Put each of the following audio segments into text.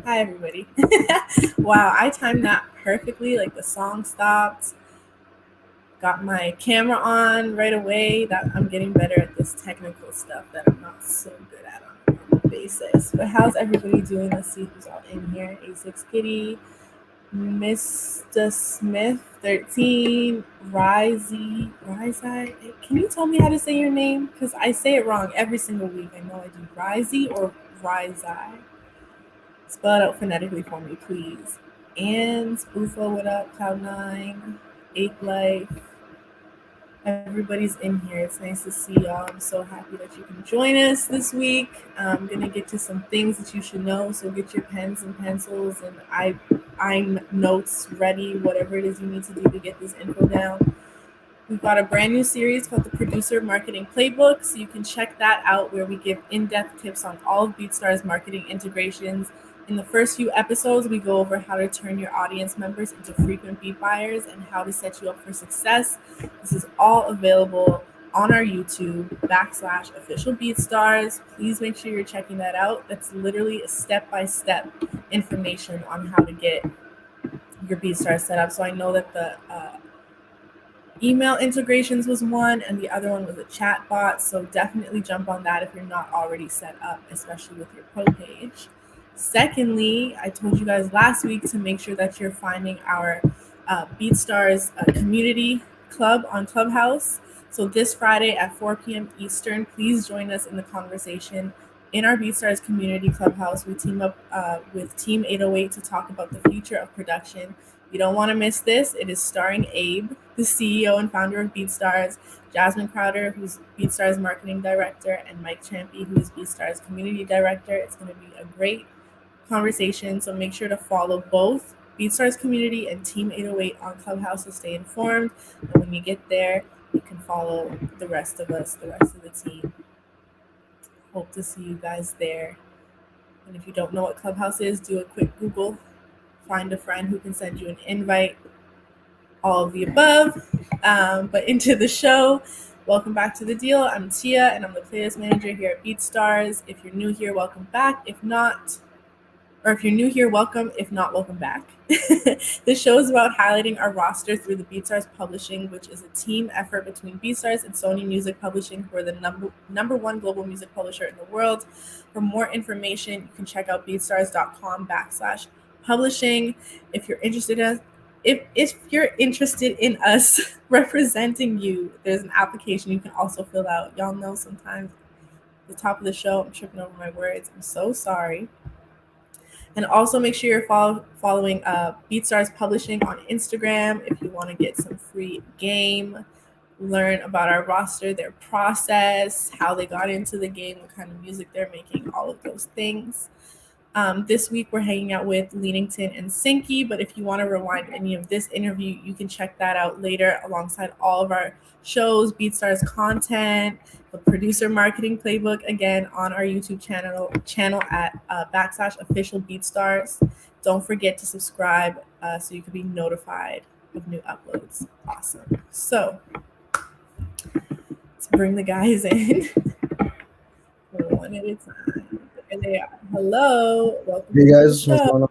Hi, everybody. Wow, I timed that perfectly. Like the song stopped, got my camera on right away. That I'm getting better at this technical stuff that I'm not so good at on a normal basis. But how's everybody doing? Let's see who's all in here. A6 Kitty, Mr. Smith, 13, Rizey. Can you tell me how to say your name? Because I say it wrong every single week. I know I do. Rizey or Rizey? Spell it out phonetically for me, please. And Spoofo, what up? Cloud9, Ape Life. Everybody's in here. It's nice to see y'all. I'm so happy that you can join us this week. I'm gonna get to some things that you should know. So get your pens and pencils and I notes ready. Whatever it is you need to do to get this info down. We've got a brand new series called the Producer Marketing Playbook, so you can check that out where we give in-depth tips on all of BeatStars marketing integrations. In the first few episodes, we go over how to turn your audience members into frequent beat buyers and how to set you up for success. This is all available on our YouTube /official BeatStars. Please make sure you're checking that out. That's literally a step-by-step information on how to get your BeatStars set up. So I know that the email integrations was one, and the other one was a chat bot. So definitely jump on that if you're not already set up, especially with your pro page. Secondly, I told you guys last week to make sure that you're finding our BeatStars community club on Clubhouse. So this Friday at 4 p.m. Eastern, please join us in the conversation in our BeatStars community clubhouse. We team up with Team 808 to talk about the future of production. You don't want to miss this. It is starring Abe, the CEO and founder of BeatStars, Jasmine Crowder, who's BeatStars marketing director, and Mike Champy, who is BeatStars community director. It's going to be a great conversation, so make sure to follow both BeatStars community and Team 808 on Clubhouse to stay informed. And when you get there, you can follow the rest of us, the rest of the team. Hope to see you guys there. And if you don't know what Clubhouse is, do a quick Google. Find a friend who can send you an invite. All of the above. But into the show. Welcome back to the deal. I'm Tia, and I'm the playlist manager here at BeatStars. If you're new here, welcome back. If you're new here, welcome. If not, welcome back. The show is about highlighting our roster through the BeatStars Publishing, which is a team effort between BeatStars and Sony Music Publishing, who are the number one global music publisher in the world. For more information, you can check out beatstars.com/publishing. If you're interested in us representing you, there's an application you can also fill out. Y'all know sometimes at the top of the show I'm tripping over my words. I'm so sorry. And also make sure you're following BeatStars Publishing on Instagram if you want to get some free game, learn about our roster, their process, how they got into the game, what kind of music they're making, all of those things. This week we're hanging out with Leenington and Sinky, but if you want to rewind any of this interview, you can check that out later alongside all of our shows, BeatStars content, the producer marketing playbook, again on our YouTube channel at /official BeatStars. Don't forget to subscribe so you can be notified of new uploads. Awesome. So let's bring the guys in one at a time. There they are. Hello. Welcome Hey to the guys, what's show. going on?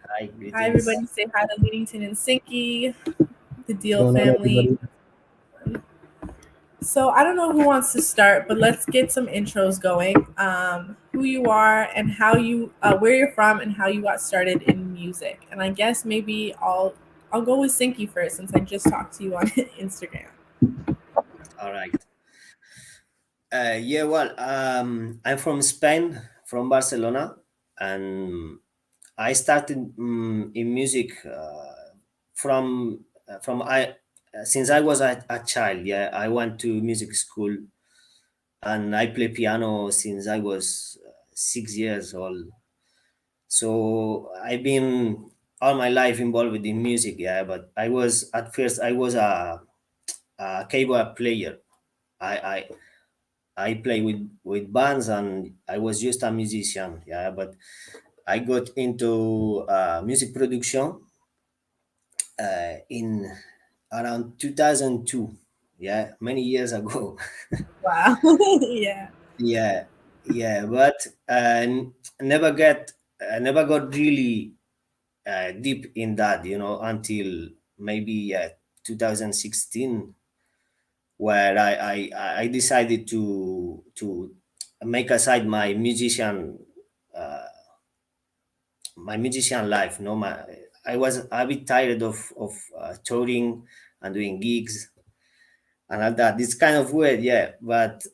Hi, Hi, greetings. everybody. Say hi to Leenington and Sinky, the What's Deal going on, family. everybody? So I don't know who wants to start, but let's get some intros going. Who you are and how you, where you're from, and how you got started in music. And I guess maybe I'll go with Sinky first since I just talked to you on Instagram. All right. I'm from Spain, from Barcelona, and I started in music from I since I was a child. Yeah, I went to music school, and I play piano since I was 6 years old. So I've been all my life involved in music. Yeah, but at first I was a keyboard player. I I play with bands and I was just a musician. Yeah, but I got into music production in around 2002. Yeah, many years ago. Wow. Yeah. yeah, yeah, but never get. I never got really deep in that, until maybe 2016, where I decided to make aside my musician life. No, I was a bit tired of touring and doing gigs and all that. It's kind of weird, yeah, but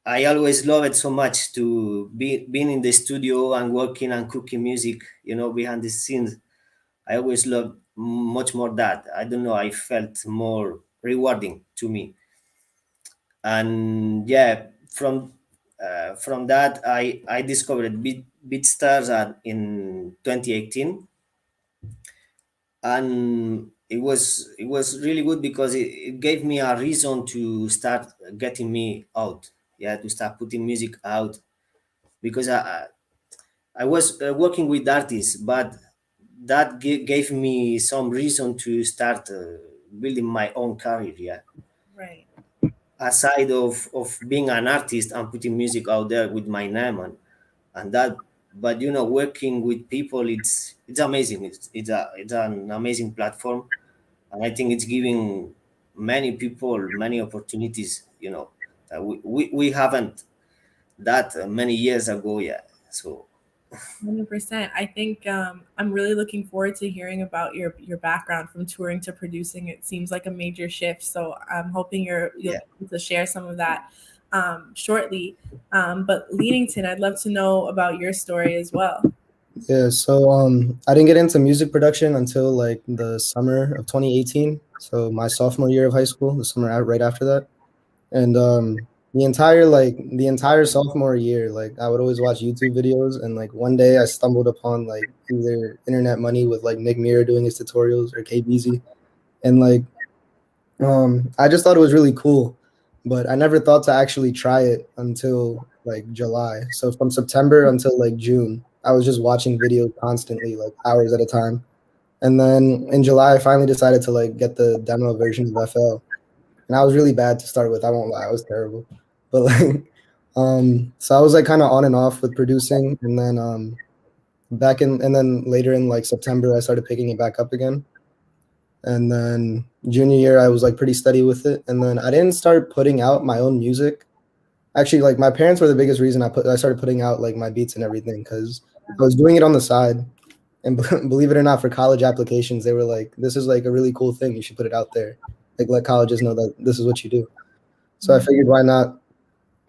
I always love it so much to be being in the studio and working and cooking music, behind the scenes. I always loved much more that. I don't know, I felt more rewarding to me. And yeah, from that I discovered BeatStars in 2018, and it was really good because it gave me a reason to start getting me out, yeah, to start putting music out, because I was working with artists, but that gave me some reason to start building my own career, yeah, Right. aside of being an artist and putting music out there with my name and that. But working with people, it's amazing. It's an amazing platform, and I think it's giving many people many opportunities, that we haven't that many years ago, yeah. So 100%. I think I'm really looking forward to hearing about your background from touring to producing. It seems like a major shift. So I'm hoping you'll yeah. be able to share some of that shortly. But Leanington, I'd love to know about your story as well. Yeah, so I didn't get into music production until like the summer of 2018. So my sophomore year of high school, the summer out right after that. And the entire sophomore year, like I would always watch YouTube videos, and like one day I stumbled upon like either Internet Money with like Nick Mirror doing his tutorials or KBZ. And like I just thought it was really cool, but I never thought to actually try it until like July. So from September until like June, I was just watching videos constantly, like hours at a time. And then in July, I finally decided to like get the demo version of FL, and I was really bad to start with. I won't lie, I was terrible. But like, so I was like kind of on and off with producing, and then and then later in like September, I started picking it back up again. And then junior year I was like pretty steady with it, and then I didn't start putting out my own music. Actually, like my parents were the biggest reason I started putting out like my beats and everything, because I was doing it on the side. And believe it or not, for college applications they were like, this is like a really cool thing, you should put it out there, like let colleges know that this is what you do. So I figured, why not?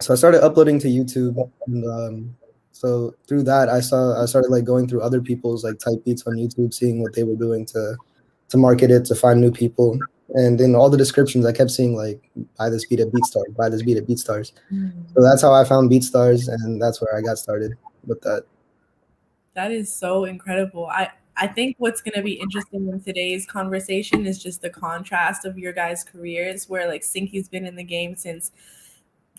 So I started uploading to YouTube, and so through that I started like going through other people's like type beats on YouTube, seeing what they were doing to market it, to find new people. And in all the descriptions, I kept seeing like, buy this beat at BeatStars, buy this beat at BeatStars. So that's how I found BeatStars, and that's where I got started with that. That is so incredible. I think what's going to be interesting in today's conversation is just the contrast of your guys' careers, where like Sinky's been in the game since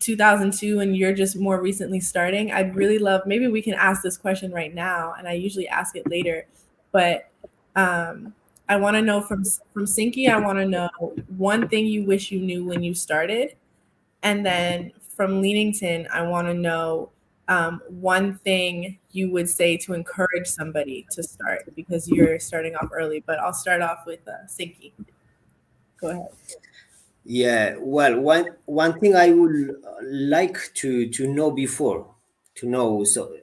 2002 and you're just more recently starting. I'd really love, maybe we can ask this question right now, and I usually ask it later, but I want to know from Sinky, I want to know one thing you wish you knew when you started, and then from Leenington, I want to know one thing you would say to encourage somebody to start, because you're starting off early. But I'll start off with Sinky. Go ahead. Yeah, well, one thing I would like to know before to know. So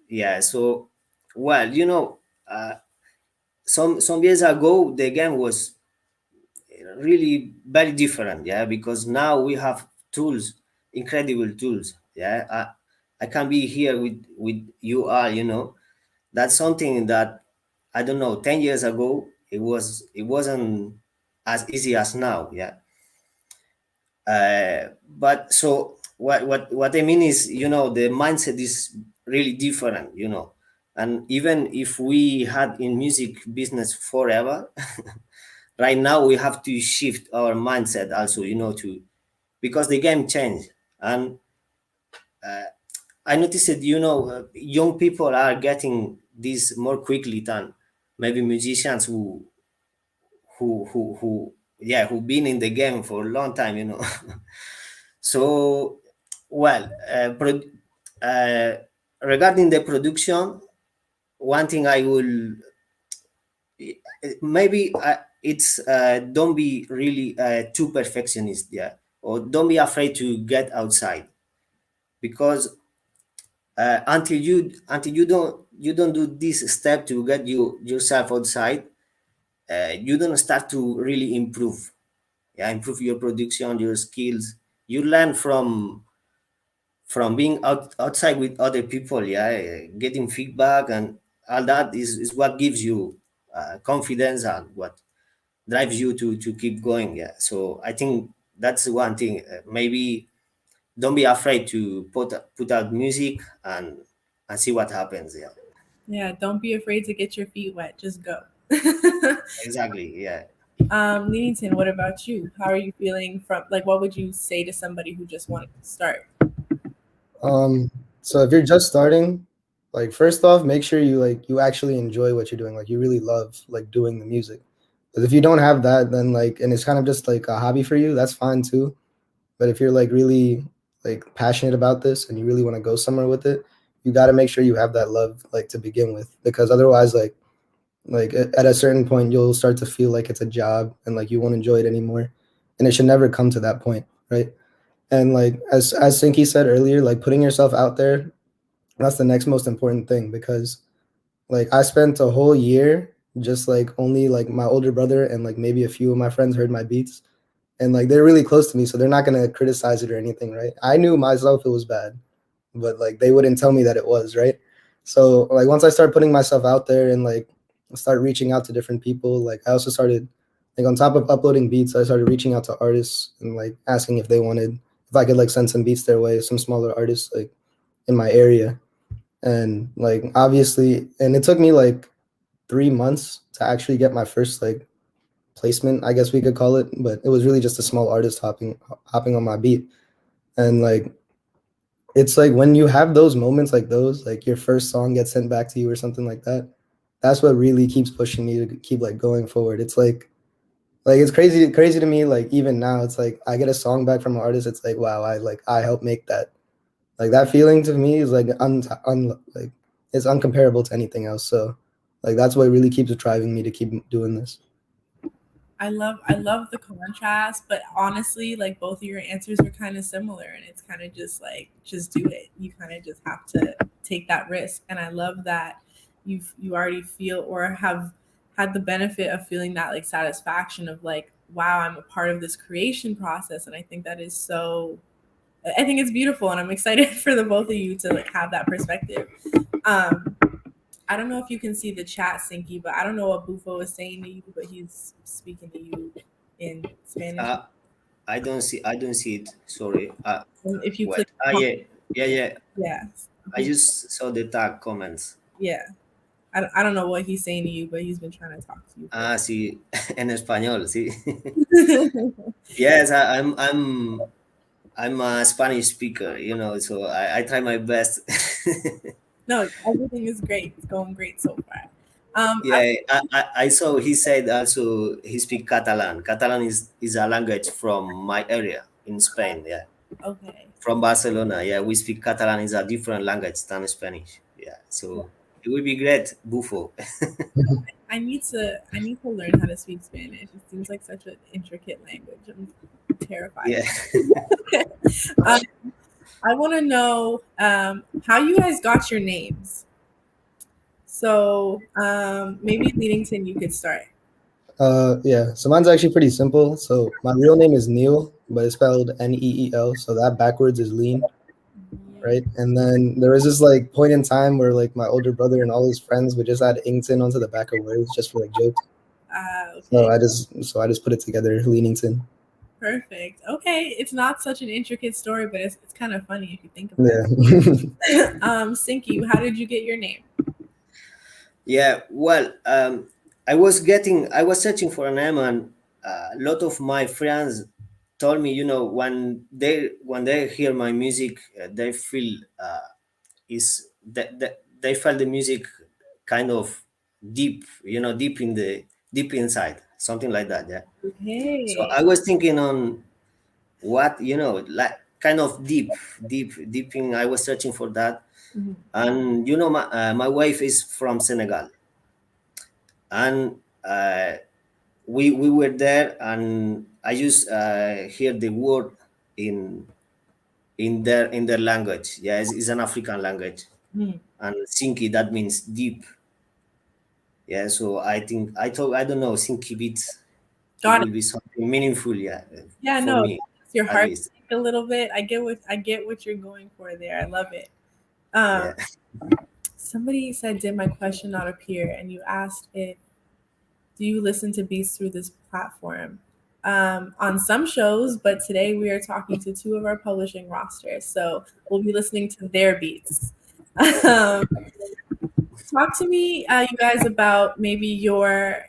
yeah, so well, some years ago the game was really very different, yeah, because now we have tools, incredible tools, yeah. I can be here with you all, that's something that I don't know, 10 years ago it wasn't as easy as now, yeah. But so what I mean is, the mindset is really different, and even if we had in music business forever, right now we have to shift our mindset also, to because the game changed. And I noticed that, young people are getting this more quickly than maybe musicians who yeah, who've been in the game for a long time, So, well, regarding the production, one thing I will maybe it's don't be really too perfectionist, yeah, or don't be afraid to get outside, because until you don't do this step to get yourself outside, you don't start to really improve, yeah, improve your production, your skills. You learn from being outside with other people, yeah, getting feedback and all that is what gives you confidence and what drives you to keep going, yeah. So I think that's one thing. Maybe don't be afraid to put out music and see what happens, yeah. Yeah, don't be afraid to get your feet wet. Just go. Exactly, yeah. Leanington, what about you? How are you feeling from like what would you say to somebody who just wanted to start? So if you're just starting, like first off, make sure you actually enjoy what you're doing. Like you really love like doing the music. Because if you don't have that, then like and it's kind of just like a hobby for you, that's fine too. But if you're like really like passionate about this and you really want to go somewhere with it, you got to make sure you have that love like to begin with. Because otherwise, like at a certain point, you'll start to feel like it's a job and like you won't enjoy it anymore. And it should never come to that point, right? And like as Sinky said earlier, like putting yourself out there, that's the next most important thing because like I spent a whole year just like only like my older brother and like maybe a few of my friends heard my beats and like they're really close to me, so they're not gonna criticize it or anything, right? I knew myself it was bad, but like they wouldn't tell me that it was, right? So like once I started putting myself out there and like start reaching out to different people, like I also started like on top of uploading beats, I started reaching out to artists and like asking if I could like send some beats their way, some smaller artists like in my area. And like obviously, and it took me like 3 months to actually get my first like placement, I guess we could call it, but it was really just a small artist hopping on my beat. And like it's like when you have those moments like those, like your first song gets sent back to you or something like that, that's what really keeps pushing me to keep like going forward. It's like it's crazy to me, like even now it's like I get a song back from an artist, it's like wow, I helped make that. Like that feeling to me is like like it's uncomparable to anything else. So like that's what really keeps driving me to keep doing this. I love the contrast, but honestly, like both of your answers are kind of similar, and it's kind of just like just do it. You kind of just have to take that risk, and I love that you already feel or have had the benefit of feeling that like satisfaction of like wow, I'm a part of this creation process, and I think that is so. I think it's beautiful, and I'm excited for the both of you to like have that perspective. Um, I don't know if you can see the chat, Sinky, but I don't know what Bufo is saying to you, but he's speaking to you in Spanish. uh, I don't see it, sorry. If you What? click, Yeah, yeah, I just saw the tag comments. yeah. I don't know what he's saying to you, but he's been trying to talk to you. Sí, en español, sí. For Yes, I'm a Spanish speaker, you know, so I try my best. no, everything is great. It's going great so far. I, Yeah, I saw he said also he speak Catalan. Catalan is a language from my area in Spain. Yeah, okay. from Barcelona. Yeah, we speak Catalan is a different language than Spanish. Yeah, Yeah. so it would be great, Bufo. I need to learn how to speak Spanish. It seems like such an intricate language. I'm terrified. Yeah. Um, I want to know how you guys got your names. So maybe Leadington, you could start. Yeah. So mine's actually pretty simple. So my real name is Neil, but it's spelled Neel. So that backwards is lean, right? And then there was this like point in time where like my older brother and all his friends would just add Ington onto the back of words just for like jokes. Okay. So I just put it together, Leenington. Perfect. Okay, it's not such an intricate story, but it's kind of funny if you think about Yeah. it. Sinky, how did you get your name? Yeah, well, I was searching for a name, and a lot of my friends told me, you know, when they hear my music, they feel is that they felt the music kind of deep, you know, deep inside, something like that. Yeah. So Okay. I was thinking on what, you know, like kind of deep in. I was searching for that. Mhm. And you know, my wife is from Senegal, and we were there, and I just hear the word in in their language. Yeah, it's an African language, Mhm. and Sinky, that means deep. Yeah, so I thought, I don't know, Sinky Beatz, it Got it. will be something meaningful. Yeah, Yeah, for no, me it's your at heart least. a little bit. I get what you're going for there. I love it. Yeah. Somebody said, "Did my question not appear?" And you asked if do you listen to beats through this platform? On some shows, but today we are talking to two of our publishing rosters, so we'll be listening to their beats. um, Talk to me, you guys, about maybe your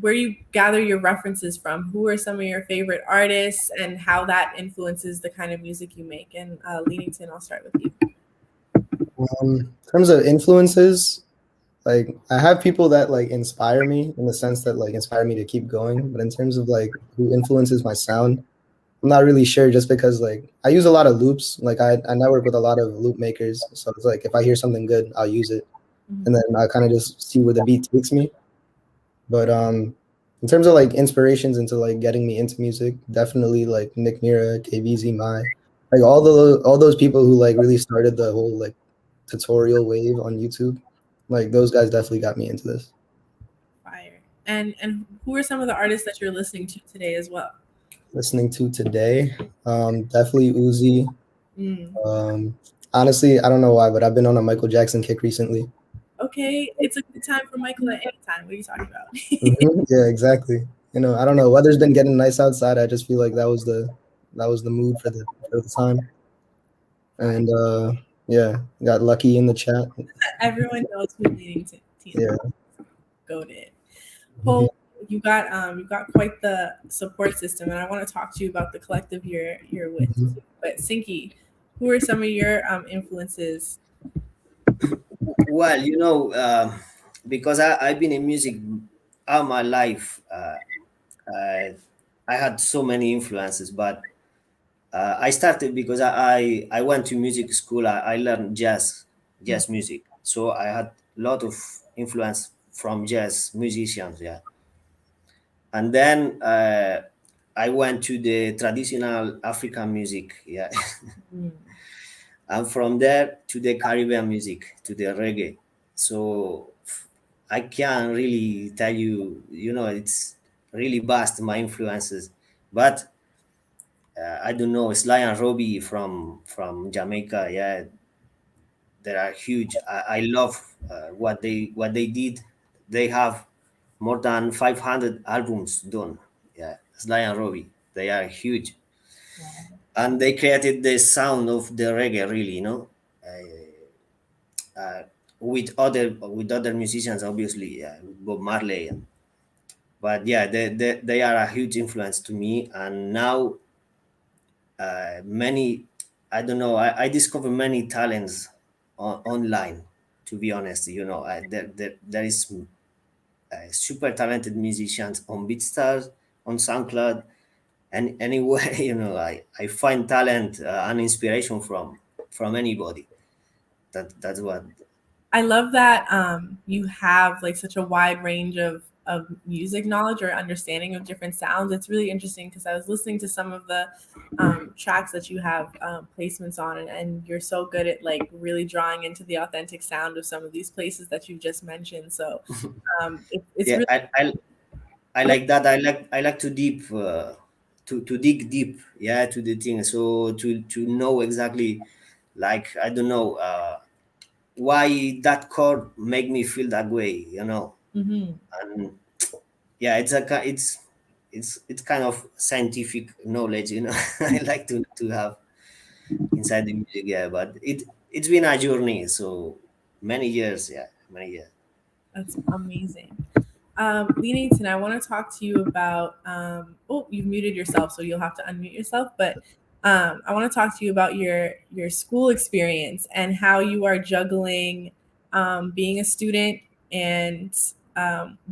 where you gather your references from. Who are some of your favorite artists, and how that influences the kind of music you make? And Leanington, I'll start with you. In terms of influences, like I have people that like inspire me in the sense that like inspire me to keep going. But in terms of like who influences my sound, I'm not really sure just because like I use a lot of loops. Like I network with a lot of loop makers. So it's like if I hear something good, I'll use it. And then I kind of just see where the beat takes me. But in terms of like inspirations into like getting me into music, definitely like Nick Mira, KBZ, My, like all those people who like really started the whole like tutorial wave on YouTube. Like those guys definitely got me into this. Fire. And who are some of the artists that you're listening to today as well? Listening to today, definitely Uzi. Mm. Honestly, I don't know why, but I've been on a Michael Jackson kick recently. Okay, it's a good time for Michael at any time. What are you talking about? Yeah, exactly. You know, I don't know. Weather's been getting nice outside. I just feel like that was the mood for the time. And yeah, got lucky in the chat. Everyone knows who Leanington Yeah. goaded. Cole, you got quite the support system, and I want to talk to you about the collective you're with. Mhm. But Sinky, who are some of your influences? Well, because I've been in music all my life. I, I had so many influences, but I started because I went to music school. I learned jazz music. So I had a lot of influence from jazz musicians. Yeah, and then I went to the traditional African music. Yeah, Mm. and from there to the Caribbean music, to the reggae. So I can't really tell you, it's really vast, my influences. But I don't know, Sly and Robbie from Jamaica, yeah, they are huge. I love what they did. They have more than 500 albums done. Yeah, Sly and Robbie, they are huge, and they created the sound of the reggae. Really, uh, with other musicians, obviously, yeah, Bob Marley, but yeah, they are a huge influence to me. And now many, I don't know, I discover many talents online. To be honest, there is super talented musicians on BeatStars, on SoundCloud, and anywhere. I find talent and inspiration from anybody. That's what. I love that you have like such a wide range of music knowledge or understanding of different sounds. It's really interesting because I was listening to some of the tracks that you have placements on, and you're so good at like really drawing into the authentic sound of some of these places that you just mentioned. So it's Yeah, really I like that. I like to dig deep, yeah, to the thing. So to know exactly, like, I don't know, why that chord make me feel that way, Mhm. and yeah, it's kind of scientific knowledge, I like to have inside the music, yeah. But it's been a journey, so many years, yeah, many years. That's amazing. Leanington, I want to talk to you about. Oh, you've muted yourself, so you'll have to unmute yourself. But I want to talk to you about your school experience and how you are juggling being a student and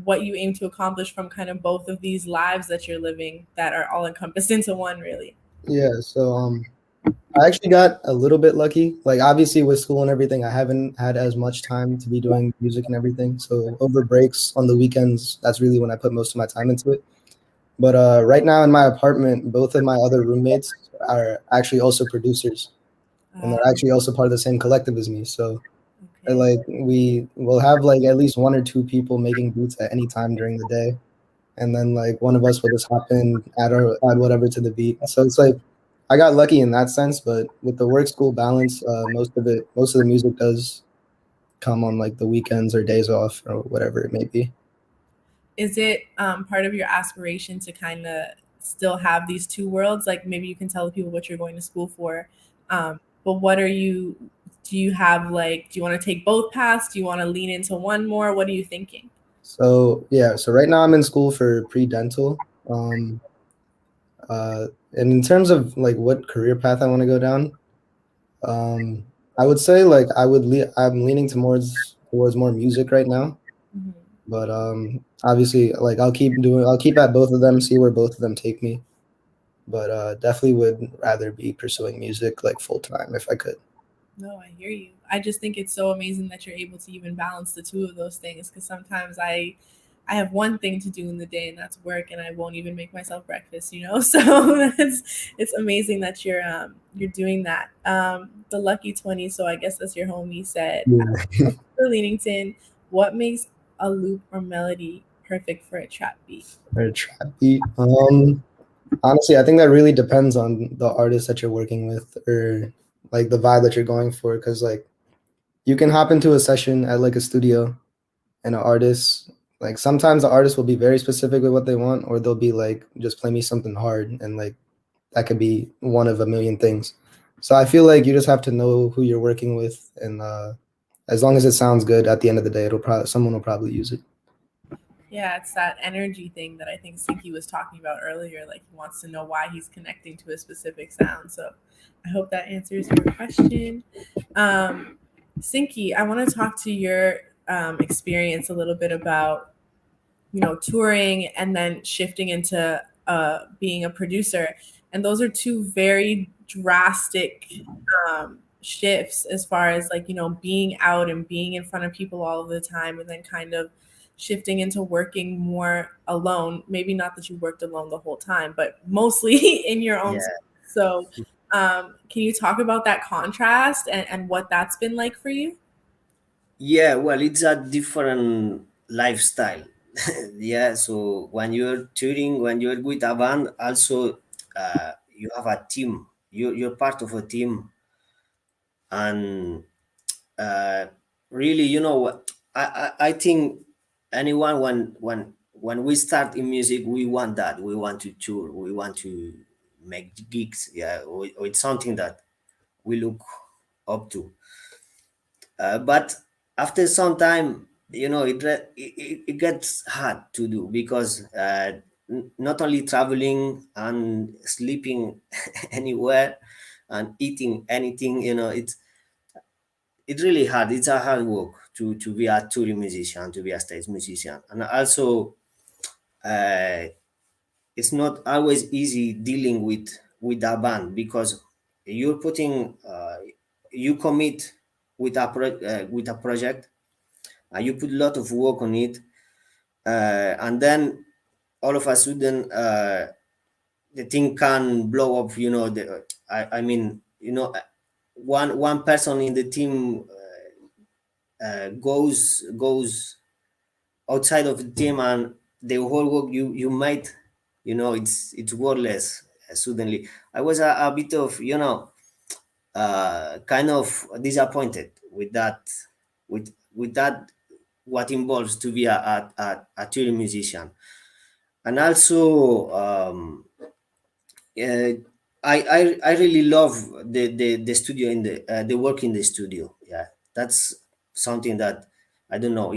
what you aim to accomplish from kind of both of these lives that you're living that are all encompassed into one, really. Yeah. So I actually got a little bit lucky. Like obviously with school and everything, I haven't had as much time to be doing music and everything. So over breaks on the weekends, that's really when I put most of my time into it. But right now in my apartment, both of my other roommates are actually also producers, and they're actually also part of the same collective as me. So Okay. like we will have like at least one or two people making beats at any time during the day, and then like one of us will just hop in, add whatever to the beat. So it's like I got lucky in that sense, but with the work school balance, most of the music does come on like the weekends or days off or whatever it may be. Is it part of your aspiration to kind of still have these two worlds? Like maybe you can tell the people what you're going to school for, but what are you? Do you have like? Do you want to take both paths? Do you want to lean into one more? What are you thinking? So yeah, so right now I'm in school for pre-dental. And in terms of like what career path I want to go down, um, I would say like I'm leaning towards more music right now. Mhm. But obviously like I'll keep at both of them, see where both of them take me. But definitely would rather be pursuing music like full time if I could. No, I hear you. I just think it's so amazing that you're able to even balance the two of those things because sometimes I have one thing to do in the day and that's work and I won't even make myself breakfast, you know? So it's amazing that you're doing that. The lucky 20, so I guess that's your homie said Yeah. for Leanington, what makes a loop or melody perfect for a trap beat? Or a trap beat. Honestly, I think that really depends on the artist that you're working with or like the vibe that you're going for. Because like you can hop into a session at like a studio and an artist like sometimes the artist will be very specific with what they want, or they'll be like, just play me something hard, and like that could be one of a million things. So I feel like you just have to know who you're working with, and as long as it sounds good, at the end of the day, it'll probably someone will probably use it. Yeah, it's that energy thing that I think Sinky was talking about earlier. Like he wants to know why he's connecting to a specific sound. So I hope that answers your question. Um, Sinky, I want to talk to your experience a little bit about touring and then shifting into being a producer, and those are two very drastic shifts as far as like being out and being in front of people all of the time, and then kind of shifting into working more alone. Maybe not that you worked alone the whole time, but mostly in your own Yeah. space. So can you talk about that contrast and what that's been like for you? Yeah, well, it's a different lifestyle. Yeah, so when you're touring, when you're with a band, also you have a team. You're part of a team, and uh, really, you know what? I think anyone when we start in music, we want that. We want to tour. We want to make gigs. Yeah, or it's something that we look up to. But after some time, it gets hard to do because not only traveling and sleeping anywhere and eating anything, it's really hard. It's a hard work to be a touring musician, to be a stage musician, and also uh, it's not always easy dealing with a band because you're putting you commit with a project. You put a lot of work on it, and then all of a sudden the thing can blow up. I mean, one person in the team goes outside of the team, and the whole work you made, it's worthless. Suddenly, I was a bit of kind of disappointed with that, with that, what involves to be a touring musician. And also uh, I really love the studio, in the work in the studio. Yeah, that's something that I don't know.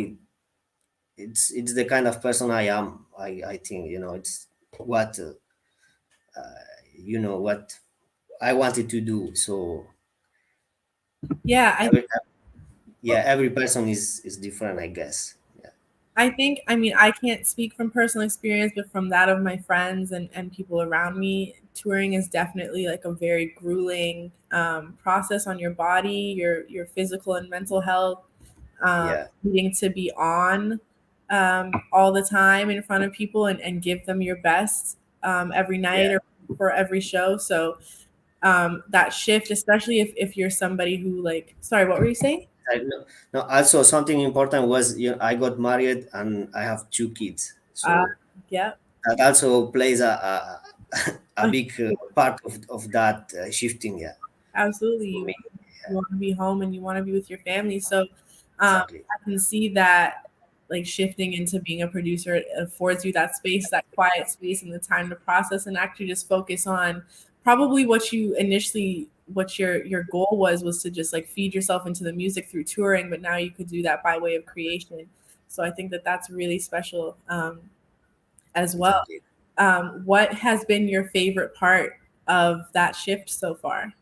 It's the kind of person I am. I think it's what what I wanted to do. So Yeah, I every, yeah, every person is different, I guess. Yeah. I think, I mean, I can't speak from personal experience, but from that of my friends and people around me, touring is definitely like a very grueling process on your body, your physical and mental health, Yeah, needing to be on all the time in front of people and give them your best every night yeah. or for every show. So that shift, especially if you're somebody who like, sorry, what were you saying? No, no, also something important was, I got married and I have two kids, Uh, so yeah, that also plays a big part of that shifting. Yeah, absolutely. for me. You want to be home and you want to be with your family. So Exactly. I can see that like shifting into being a producer, it affords you that space, that quiet space, and the time to process and actually just focus on probably what you initially what your goal was to just like feed yourself into the music through touring, but now you could do that by way of creation. So I think that that's really special as well. Exactly. What has been your favorite part of that shift so far?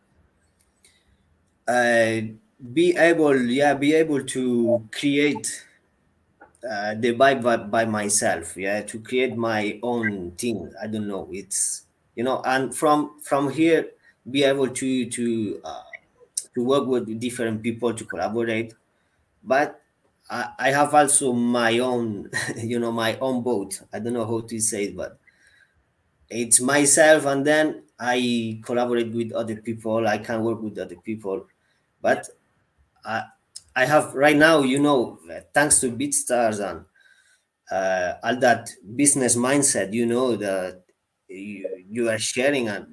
Uh, be able to create the vibe by myself. Yeah, to create my own thing. I don't know. It's, and from here, be able to work with different people to collaborate. But I have also my own, my own boat. I don't know how to say it, but it's myself, and then I collaborate with other people. I can work with other people, Yeah. but I I have right now, thanks to BeatStars and all that business mindset, that you are sharing, and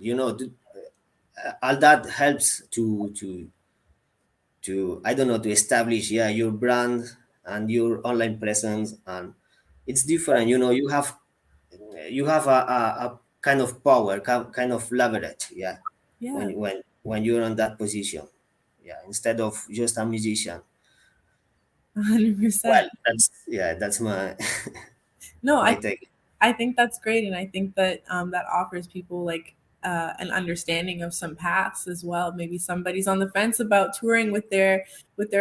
all that helps to I don't know, to establish, yeah, your brand and your online presence. And it's different, you have a kind of power, kind of leverage, yeah, Yeah, when you're on that position, yeah, instead of just a musician. 100%. Well, that's my No, my take. I think that's great, and I think that that offers people like an understanding of some paths as well. Maybe somebody's on the fence about touring with their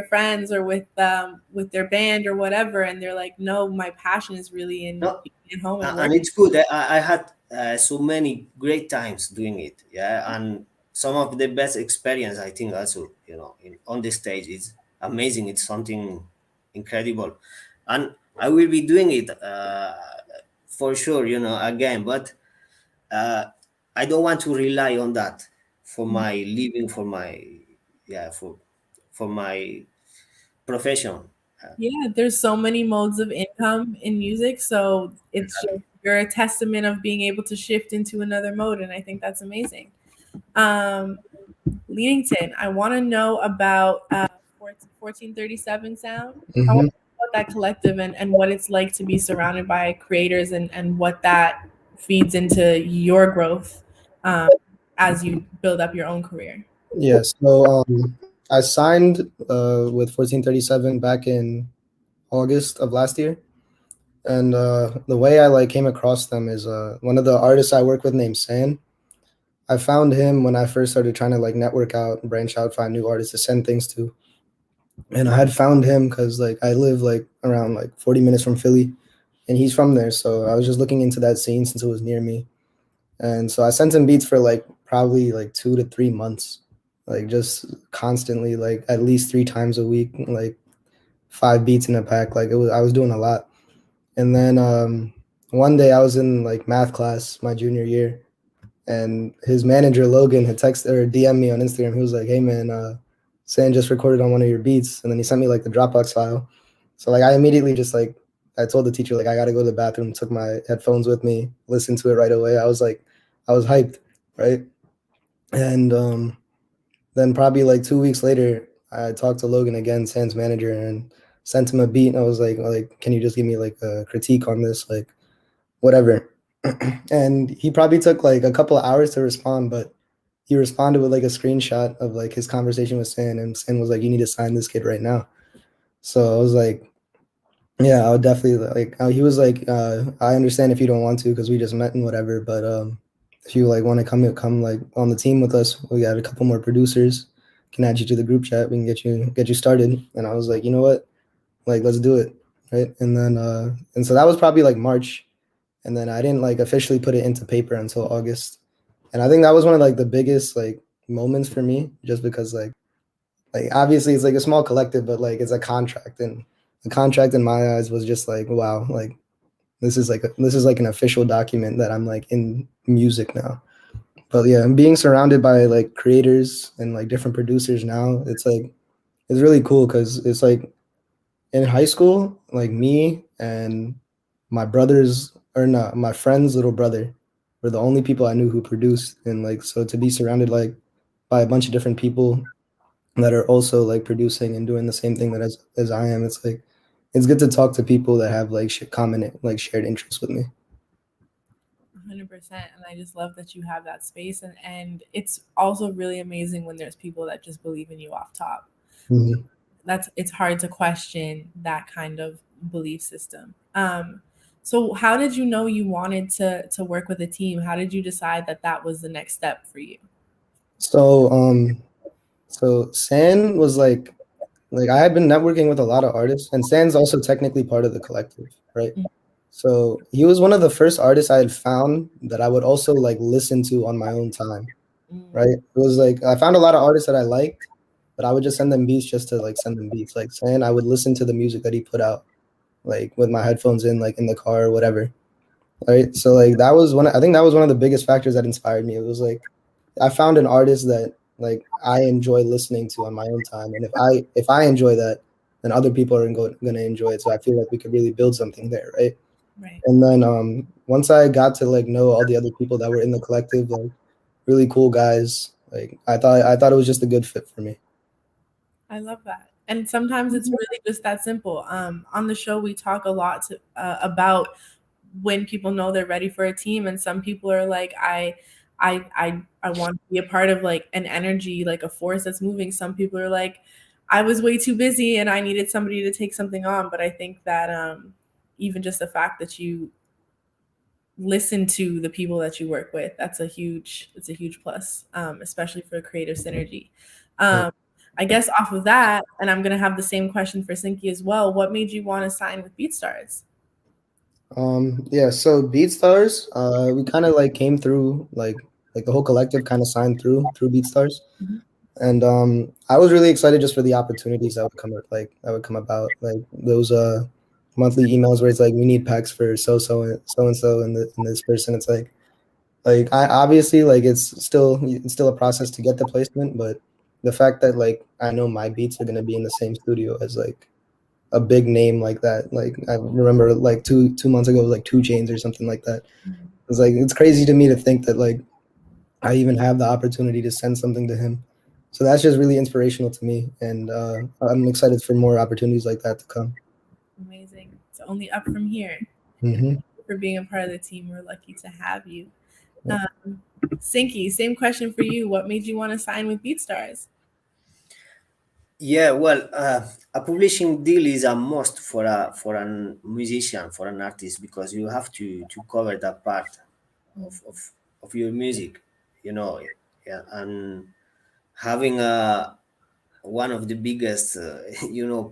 friends or with their band or whatever, and they're like, "No, my passion is really in No, being at home and and working." it's good. I had so many great times doing it, yeah, and some of the best experience, I think, also, on the stage. It's amazing. It's something incredible, and I will be doing it for sure, again. But uh, I don't want to rely on that for my living, for my, yeah, for my profession. Yeah, there's so many modes of income in music, so it's just Exactly. you're a testament of being able to shift into another mode, and I think that's amazing. Um, Leanington, I want to know about 1437 Sound. I want Hmm. to know about that collective and what it's like to be surrounded by creators and what that feeds into your growth um, as you build up your own career. Yeah, so I signed with 1437 back in August of last year. And the way I like came across them is one of the artists I work with named San. I found him when I first started trying to like network out, branch out, find new artists to send things to. And I had found him because like I live like around like 40 minutes from Philly, and he's from there. So I was just looking into that scene since it was near me. And so I sent him beats for like probably like 2 to 3 months, like just constantly, like at least 3 times a week, like 5 beats in a pack. Like I was doing a lot. And then one day I was in like math class my junior year, and his manager Logan had texted or DM me on Instagram. He was like, "Hey man, San just recorded on one of your beats," and then he sent me like the Dropbox file. So like I immediately just like I told the teacher like I gotta go to the bathroom. Took my headphones with me, listened to it right away. I was hyped, right? And then probably like 2 weeks later, I talked to Logan again, San's manager, and sent him a beat. And I was like, can you just give me like a critique on this, like whatever? And he probably took like a couple of hours to respond, but he responded with like a screenshot of like his conversation with San, and San was like, "You need to sign this kid right now." So I was like, "Yeah, I would definitely like." He was like, "I understand if you don't want to because we just met and whatever, but if you like want to come like on the team with us, we got a couple more producers. Can add you to the group chat. We can get you started." And I was like, "You know what? Like, let's do it." right? And so that was probably like March, and then I didn't like officially put it into paper until August. And I think that was one of like the biggest like moments for me, just because like obviously it's like a small collective, but like it's a contract, and the contract in my eyes was just like, wow, like this is like an official document that I'm like in music now. But yeah, I'm being surrounded by like creators and like different producers now. It's really cool because it's like in high school, like me and my brother's or not my friend's little brother were the only people I knew who produced, and like so to be surrounded like by a bunch of different people that are also like producing and doing the same thing that as I am, it's like it's good to talk to people that have like common like shared interests with me. 100%. And I just love that you have that space. And it's also really amazing when there's people that just believe in you off top. Mhm. It's hard to question that kind of belief system. So how did you know you wanted to work with a team? How did you decide that that was the next step for you? So so San was like I had been networking with a lot of artists, and San's also technically part of the collective, right? So he was one of the first artists I had found that I would also like listen to on my own time, right? It was like I found a lot of artists that I liked, but I would just send them beats just to like send them beats. Like San, I would listen to the music that he put out, like with my headphones in, like in the car or whatever. Right. So like that was I think that was one of the biggest factors that inspired me. It was like I found an artist that like I enjoy listening to on my own time, and if I enjoy that, then other people are going to enjoy it. So I feel like we could really build something there, right? Right. And then once I got to like know all the other people that were in the collective, like really cool guys, like I thought it was just a good fit for me. I love that. And sometimes it's really just that simple. On the show, we talk a lot about when people know they're ready for a team, and some people are like, I want to be a part of like an energy, like a force that's moving. Some people are like, I was way too busy and I needed somebody to take something on. But I think that even just the fact that you listen to the people that you work with, it's a huge plus, especially for creative synergy. Right. I guess off of that, and I'm gonna have the same question for Sinky as well. What made you want to sign with BeatStars? Yeah, so BeatStars, we kind of like came through like the whole collective kind of signed through BeatStars. Mhm. And I was really excited just for the opportunities that would come about, like those monthly emails where it's like we need packs for so and so and this person. It's like I obviously like it's still a process to get the placement, but the fact that like I know my beats are gonna be in the same studio as like a big name like that. Like I remember like two months ago it was like 2 Chains or something like that. It's like it's crazy to me to think that like I even have the opportunity to send something to him. So that's just really inspirational to me, and I'm excited for more opportunities like that to come. Amazing. It's only up from here. And Mm-hmm. thank you for being a part of the team. We're lucky to have you. Sinky, same question for you. What made you want to sign with BeatStars? Yeah, well, a publishing deal is a must for a musician, for an artist, because you have to cover that part of your music, you know. Yeah, and having a one of the biggest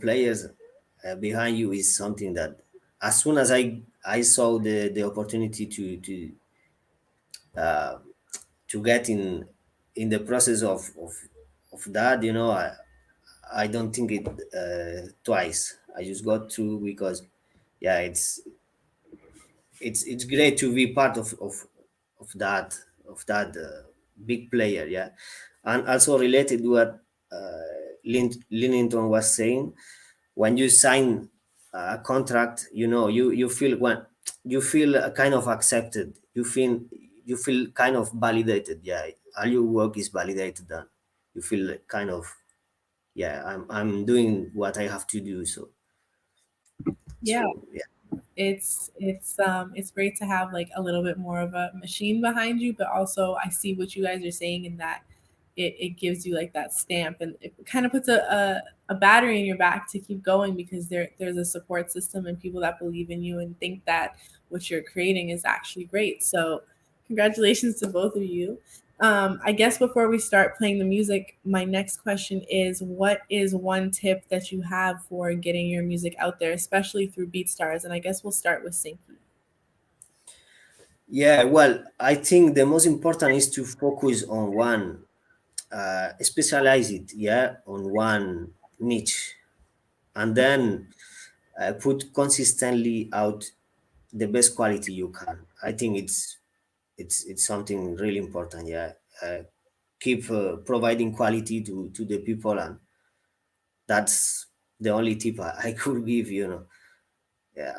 players behind you is something that, as soon as I saw the opportunity uh, to get in the process of that, I don't think it twice. I just got through because, yeah, it's great to be part of that big player, yeah. And also related to what Leenington was saying, when you sign a contract, you feel, when you feel kind of accepted, you feel kind of validated, yeah. All your work is validated, and you feel kind of, yeah, I'm doing what I have to do. So Yeah, yeah. it's great to have like a little bit more of a machine behind you, but also I see what you guys are saying in that it gives you like that stamp, and it kind of puts a battery in your back to keep going, because there's a support system and people that believe in you and think that what you're creating is actually great. So congratulations to both of you. I guess before we start playing the music, my next question is, what is one tip that you have for getting your music out there, especially through BeatStars? And I guess we'll start with Sinky. Yeah, well, I think the most important is to focus on one, specialize it, yeah, on one niche, and then put consistently out the best quality you can. I think it's something really important. Yeah, keep providing quality to the people, and that's the only tip I could give. Yeah,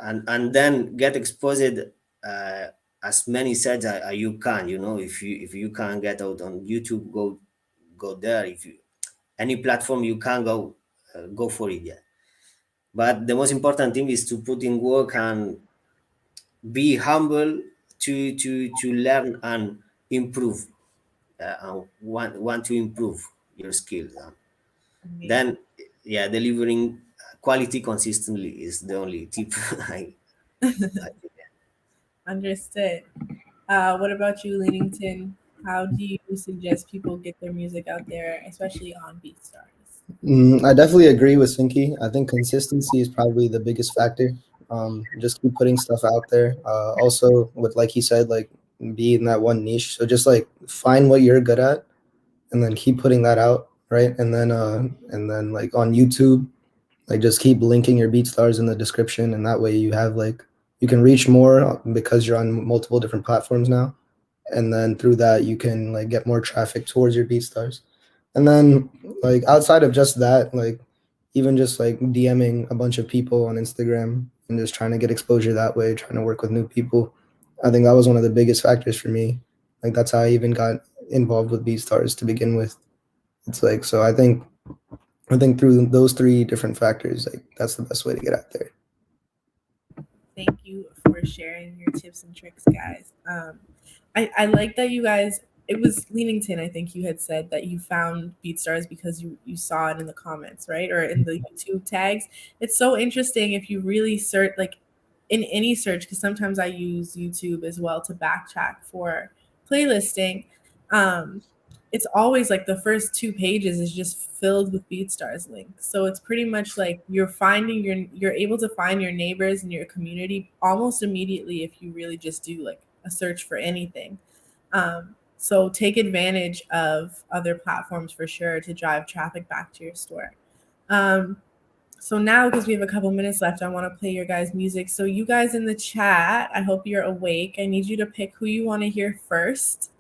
and then get exposed uh, as many sites as you can. If you can get out on YouTube, go there. If you any platform you can go for it. Yeah, but the most important thing is to put in work and be humble to learn and improve, and want to improve your skills. Amazing. Then, yeah, delivering quality consistently is the only tip. I think. Understood. What about you, Leanington? How do you suggest people get their music out there, especially on BeatStars? I definitely agree with Sinky. I think consistency is probably the biggest factor. Just keep putting stuff out there. Also, with like he said, like be in that one niche. So just like find what you're good at, and then keep putting that out, right? And then like on YouTube, like just keep linking your beat stars in the description, and that way you have like you can reach more because you're on multiple different platforms now, and then through that you can like get more traffic towards your beat stars. And then like outside of just that, like even just like DMing a bunch of people on Instagram and just trying to get exposure that way, trying to work with new people. I think that was one of the biggest factors for me. Like that's how I even got involved with BeatStars to begin with. It's like so I think through those three different factors, like that's the best way to get out there. Thank you for sharing your tips and tricks, guys. I like that you guys. It was Leanington, I think you had said that you found BeatStars because you saw it in the comments, right, or in the YouTube tags. It's so interesting if you really search, like in any search, because sometimes I use YouTube as well to backtrack for playlisting. Um, it's always like the first two pages is just filled with BeatStars links. So it's pretty much like you're able to find your neighbors and your community almost immediately if you really just do like a search for anything. So take advantage of other platforms for sure to drive traffic back to your store. Um, so now, because we have a couple minutes left, I want to play your guys' music. So you guys in the chat, I hope you're awake. I need you to pick who you want to hear first.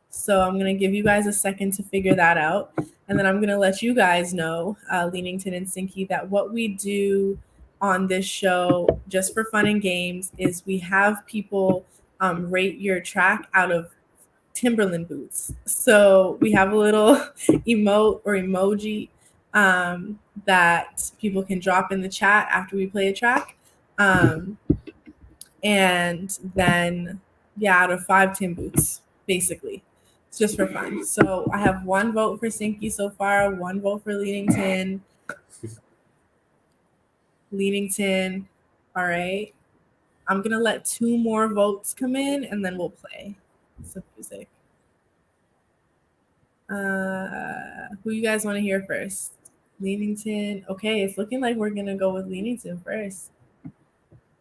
So I'm going to give you guys a second to figure that out. And then I'm going to let you guys know, Leanington and Sinky, that what we do on this show, just for fun and games, is we have people rate your track out of Timberland boots. So we have a little emote or emoji that people can drop in the chat after we play a track. And then, yeah, out of 5 Tim boots, basically. It's just for fun. So I have 1 vote for Sinky so far, 1 vote for Leanington. Leanington. All right. I'm going to let 2 more votes come in and then we'll play some music. Who you guys want to hear first? Leanington. Okay, it's looking like we're going to go with Leanington first.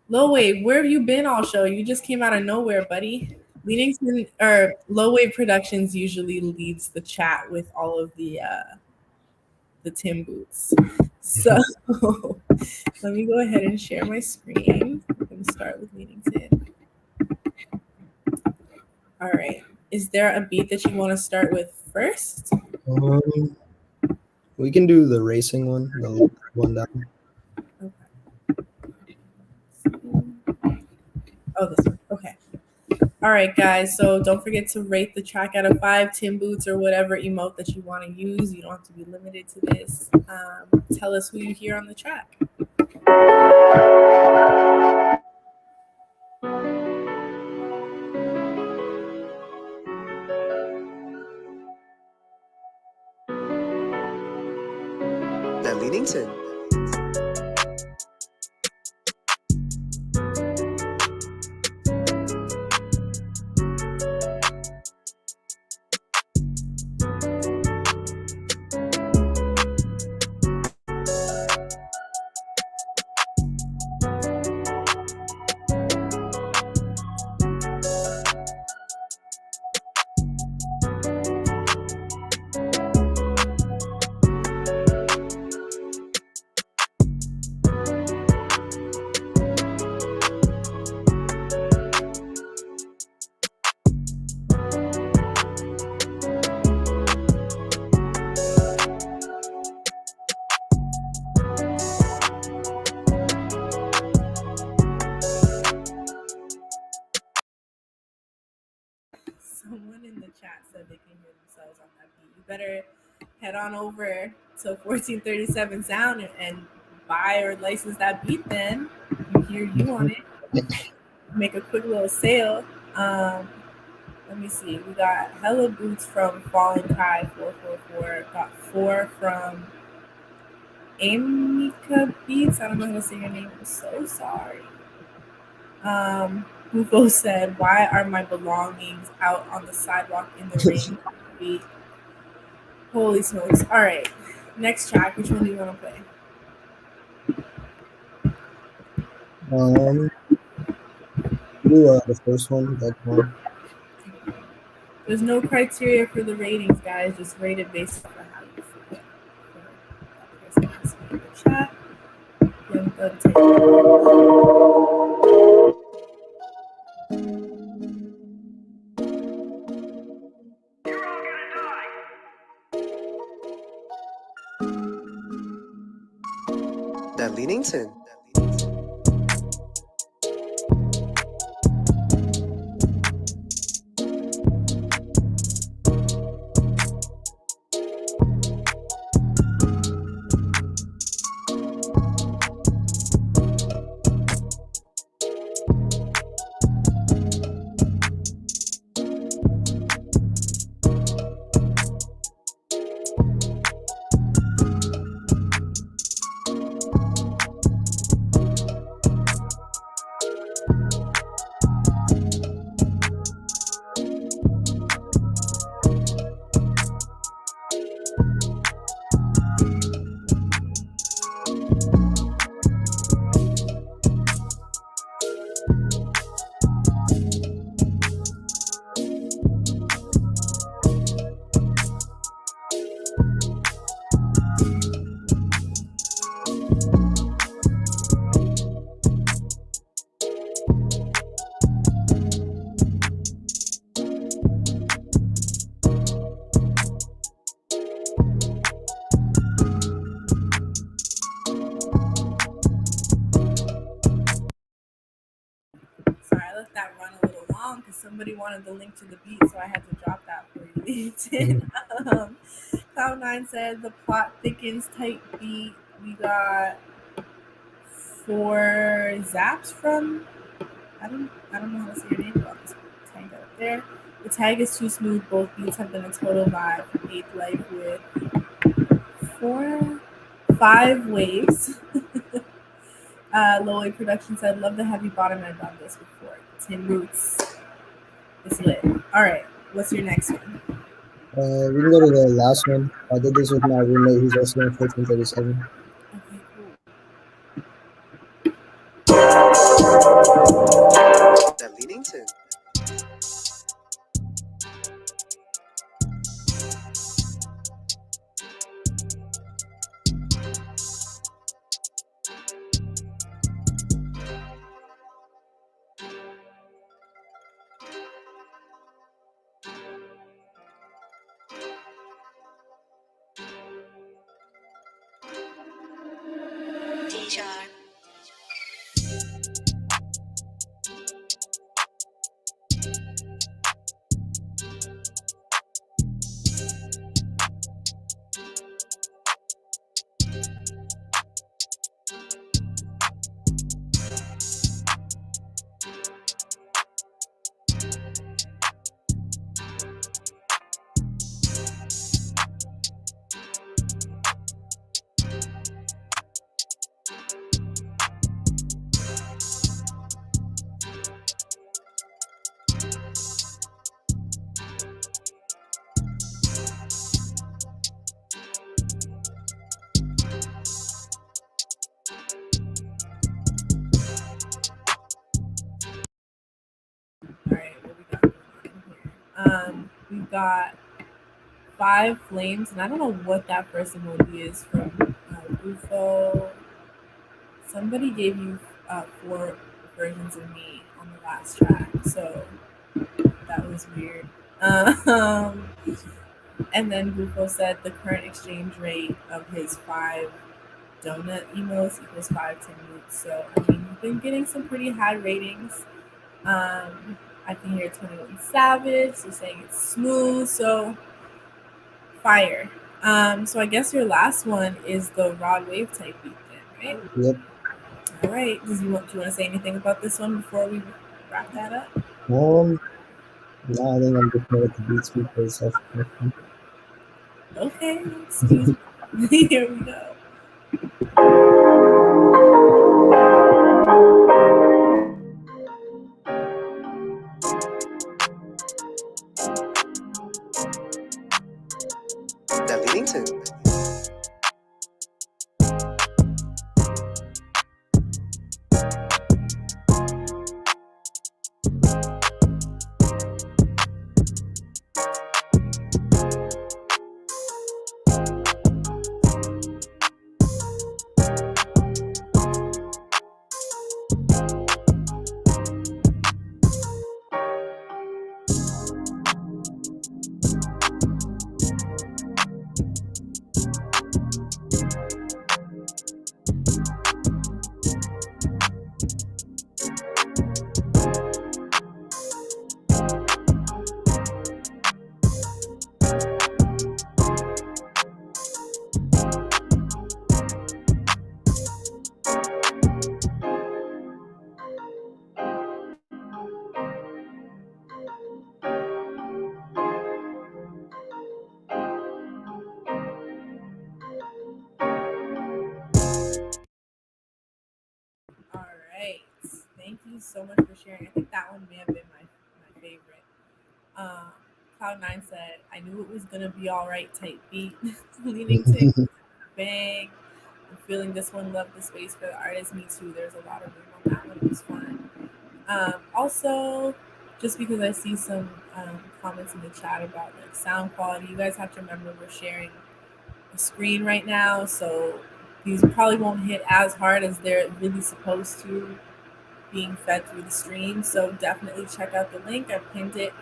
Low Wave, where have you been all show? You just came out of nowhere, buddy. Leanington or Low Wave Productions usually leads the chat with all of the Tim boots. So let me go ahead and share my screen. I'm going to start with Leanington. All right. Is there a beat that you want to start with first? We can do the racing one, the one down. Oh, this one. Okay. All right, guys. So don't forget to rate the track out of 5 Tim boots or whatever emote that you want to use. You don't have to be limited to this. Tell us who you hear on the track. Leenington. better head on over to 1437 Sound and buy or license that beat. Then hear you on it. Make a quick little sale. Let me see. We got hella boots from Fallen Kai 444. Got 4 from Amika Beats. I don't know how to say your name. I'm so sorry. Bufo said, "Why are my belongings out on the sidewalk in the rain?" Beat. Holy smokes! All right, next track. Which one do you want to play? Do the first one. That one. There's no criteria for the ratings, guys. Just rate it based on how you feel. That person has in the chat. Then go to The Leenington. Sorry, I let that run a little long because somebody wanted the link to the beat, so I had to drop that for you. Cloud9 said the plot thickens, tight beat. We got 4 zaps from I don't know how to say your name, but I'll just tag that up there. The tag is too smooth. Both beats have been a total vibe. 8th life with 5 waves. Low Wave Production said, "Love the heavy bottom end on this before. Tin Roots. It's lit." All right, what's your next one? We can go to the last one. I did this with my roommate who's also in 1437. Okay, cool. The Leenington. D-Sharp. All right, what we got going on here? We've got 5 Flames, and I don't know what that first emoji is from Bufo. Somebody gave you 4 versions of me on the last track, so that was weird. And then Bufo said the current exchange rate of his 5 donut emotes equals 5 10 roots. So I mean, we've been getting some pretty high ratings. I can hear 21 Savage. They're saying it's smooth. So Fire. So I guess your last one is the rod wave type beat then, right? Yep. All right. Do you want to say anything about this one before we wrap that up? No, I think I'm just gonna let the beat speak for itself. Okay. Excuse me. Here we go. The Leenington. All right. Thank you so much for sharing. I think that one may have been my favorite. Cloud9 said, I knew it was going to be all right type beat. Leenington, bang. I'm feeling this one, love the space for the artist. Me too. There's a lot of room on that one. It was fun. Also, just because I see some comments in the chat about like sound quality, you guys have to remember we're sharing a screen right now, so these probably won't hit as hard as they're really supposed to being fed through the stream. So definitely check out the link. I pinned it.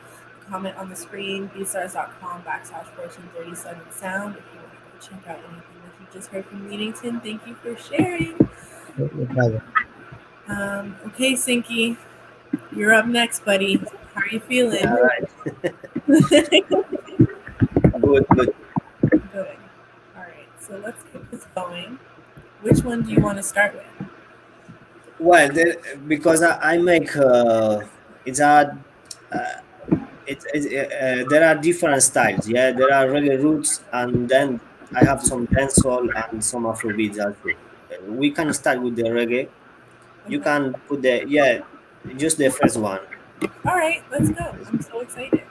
Comment on the screen, beatstars.com/fortune37 sound if you want to go check out anything that you just heard from Leenington. Thank you for sharing. Okay, Sinky, you're up next, buddy. How are you feeling? All right. Good. Good. All right, so let's keep this going. Which one do you want to start with? Well, because I make there are different styles. Yeah, there are reggae roots, and then I have some dancehall and some Afrobeats also. We can start with the reggae. You Okay. can put just the first one. All right, let's go. I'm so excited.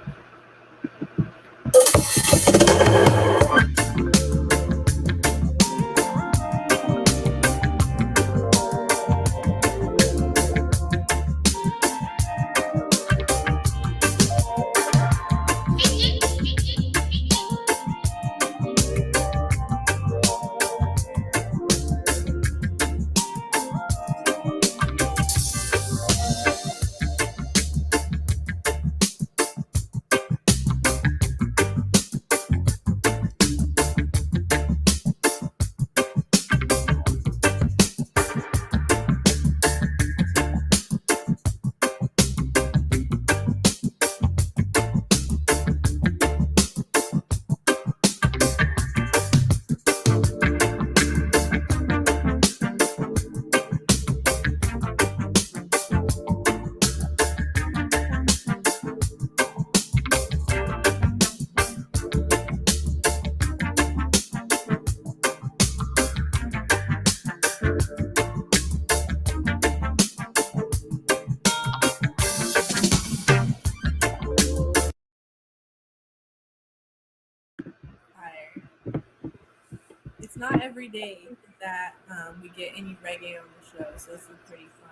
It's not every day that we get any reggae on the show, so this is pretty fun.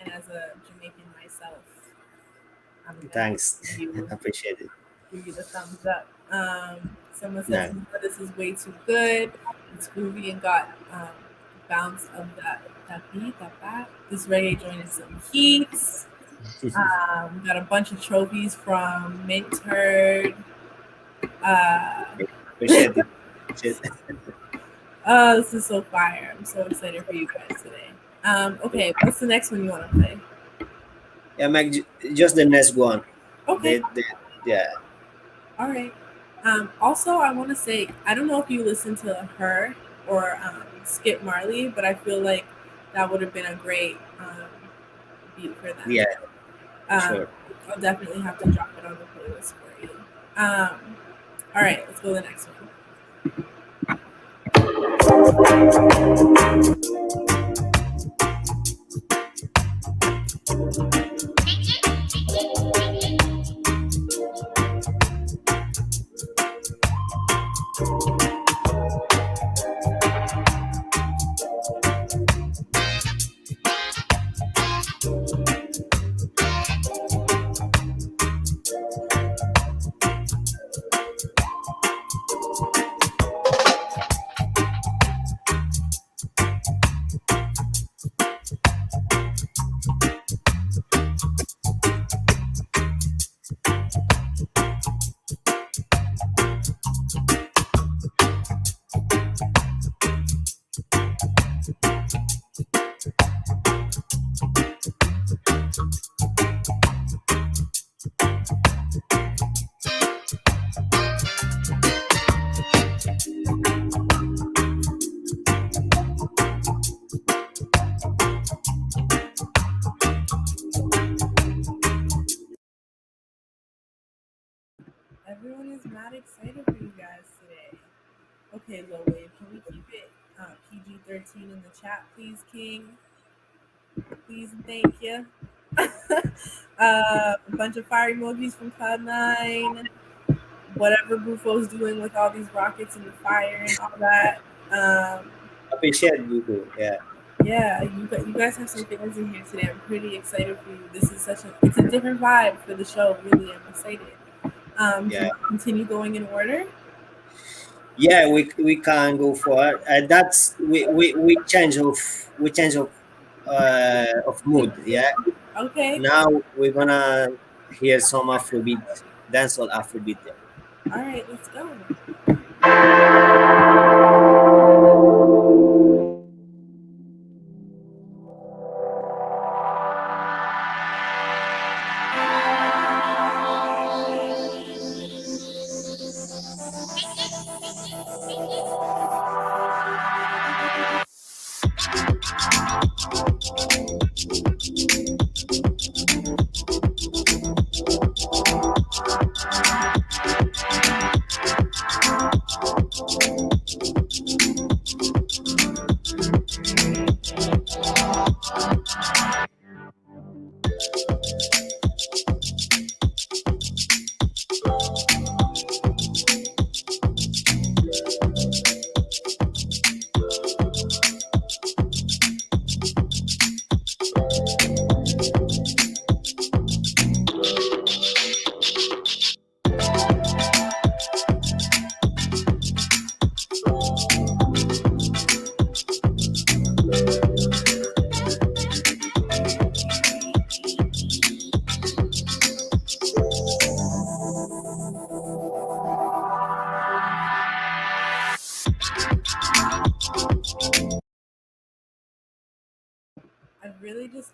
And as a Jamaican myself, I'm gonna Thanks, give you, appreciate it. give you the thumbs up. Someone No. says this is way too good. It's groovy and got bounce of that beat, that. This reggae joint is some heats. We got a bunch of trophies from Mint Herd. Appreciate it. Appreciate it. Oh, this is so fire. I'm so excited for you guys today. Okay, what's the next one you want to play? Yeah, make just the next one. Okay. Yeah. All right. Also, I want to say, I don't know if you listen to her or Skip Marley, but I feel like that would have been a great beat for them. Yeah, Um, sure. I'll definitely have to drop it on the playlist for you. All right, let's go to the next one. Everyone is mad excited for you guys today. Okay, Lil Wave, can we keep it PG-13 in the chat, please, King? Please and thank you. A bunch of fire emojis from Cloud9. Whatever Bufo's doing with all these rockets and the fire and all that. Appreciate you too. Yeah. Yeah, you guys have some fans in here today. I'm pretty excited for you. This is it's a different vibe for the show. Really, I'm excited. Yeah. Continue going in order. Yeah, we can go for it. That's we change of mood. Yeah. Okay. Now we're gonna hear some Afrobeat, dancehall Afrobeat. Yeah. All right, let's go.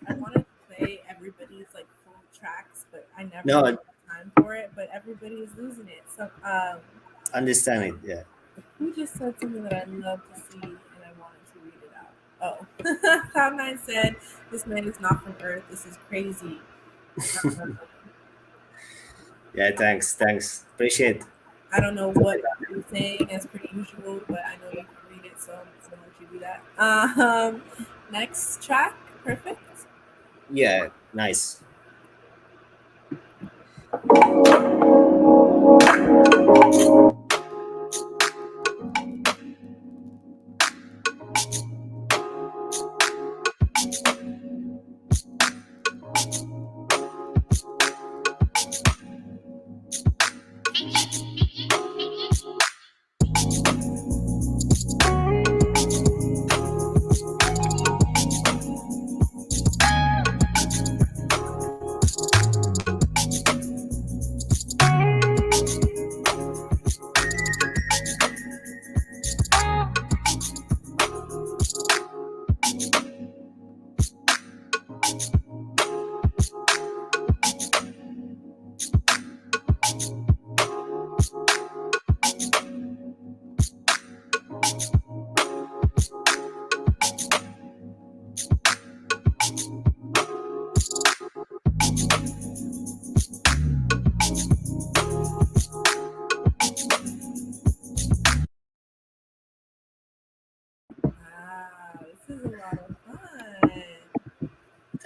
I want to play everybody's like full tracks, but I never have time for it. But everybody is losing it. So understand it. Yeah. Who just said something that I love to see and I wanted to read it out? Oh, Cloud9 said, "This man is not from Earth. This is crazy." Yeah, thanks. Appreciate it. I don't know what you're saying as per usual, but I know you can read it, so I'm just gonna let you do that. Next track, perfect. Yeah, nice.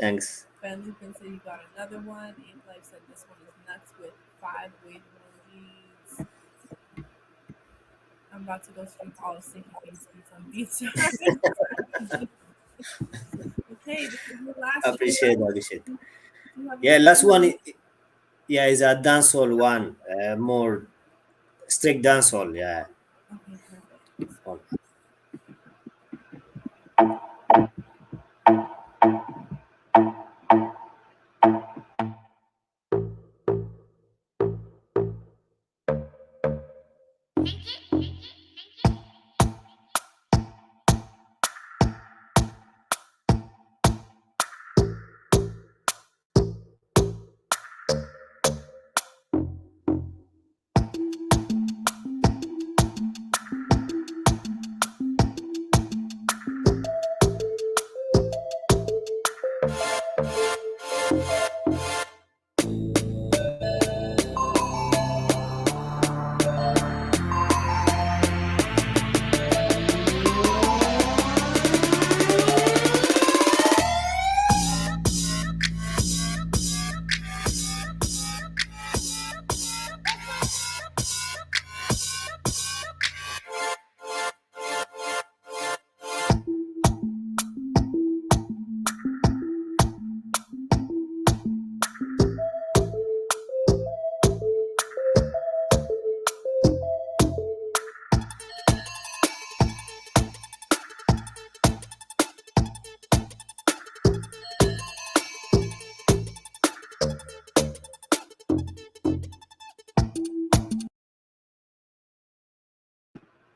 thanks. Ben Lupin said you got another one. Ink Life said this one is nuts with 5 wave emojis. I'm about to go stream all of Sinky Beatz beats on BeatStars. Okay, this is your last Appreciate. one. Yeah, last one. Yeah, is a dancehall one. More strict dancehall. Yeah. Okay, perfect. Oh.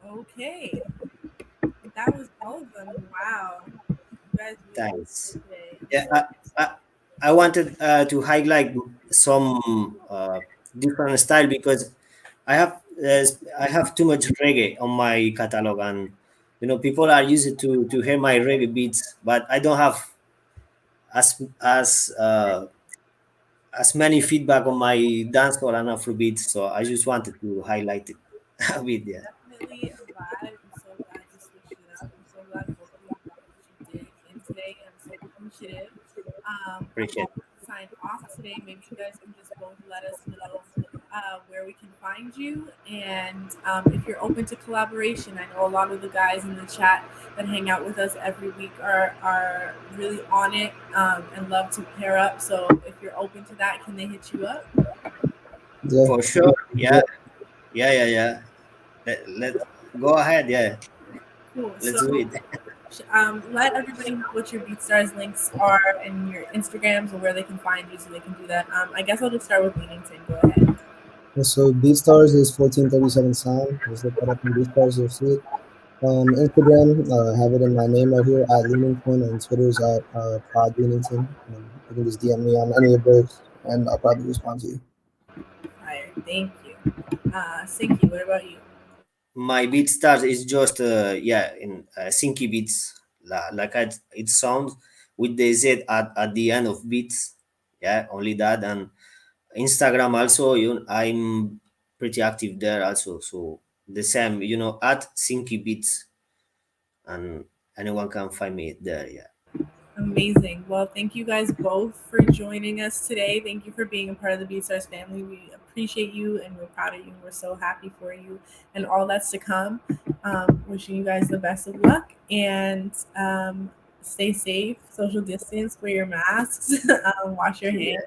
Okay. That was all of them. Wow. You guys really Thanks. did today. Yeah, I wanted to highlight some different style because I have too much reggae on my catalog, and people are used to hear my reggae beats, but I don't have as many feedback on my dancehall and Afro beats, so I just wanted to highlight it a bit. Yeah, Definitely a vibe. I'm so glad you switched it up. I'm so glad both of you got what you did in today. I'm so appreciative. I'm appreciate about to sign off today. Maybe you guys can just both let us know where we can find you. And if you're open to collaboration, I know a lot of the guys in the chat that hang out with us every week are really on it and love to pair up. So if you're open to that, can they hit you up? Yeah. for sure. Yeah. Let's go ahead. Yeah, Cool. let's So do it. let everybody know what your BeatStars links are and your Instagrams and where they can find you so they can do that. I guess I'll just start with Leenington. Go ahead. So BeatStars is 1437 Sound. Just look that up on BeatStars, you'll see it. Instagram, have it in my name right here at Leenington, and Twitter's at Pod Leenington. You can just DM me on any of those, and I'll probably respond to you. Fire. Thank you. Sinky, what about you? My BeatStars is just in Sinky Beatz, like it sounds with the Z at the end of beats. Yeah, only that. And Instagram also, I'm pretty active there also. So the same, at Sinky Beatz, and anyone can find me there. Yeah. Amazing. Well, thank you guys both for joining us today. Thank you for being a part of the BeatStars family. We appreciate you and we're proud of you. We're so happy for you and all that's to come. Wishing you guys the best of luck and stay safe, social distance, wear your masks, wash your hands,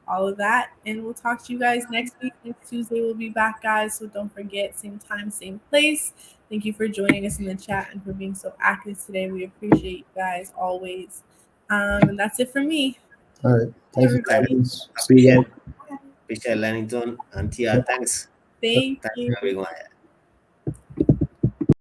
all of that. And we'll talk to you guys next week. Next Tuesday, we'll be back, guys. So don't forget, same time, same place. Thank you for joining us in the chat and for being so active today. We appreciate you guys always. And that's it for me. All right. Thank you. Everybody. See you again. Appreciate Leenington and Tia. Thanks. Thank Thanks you. everyone.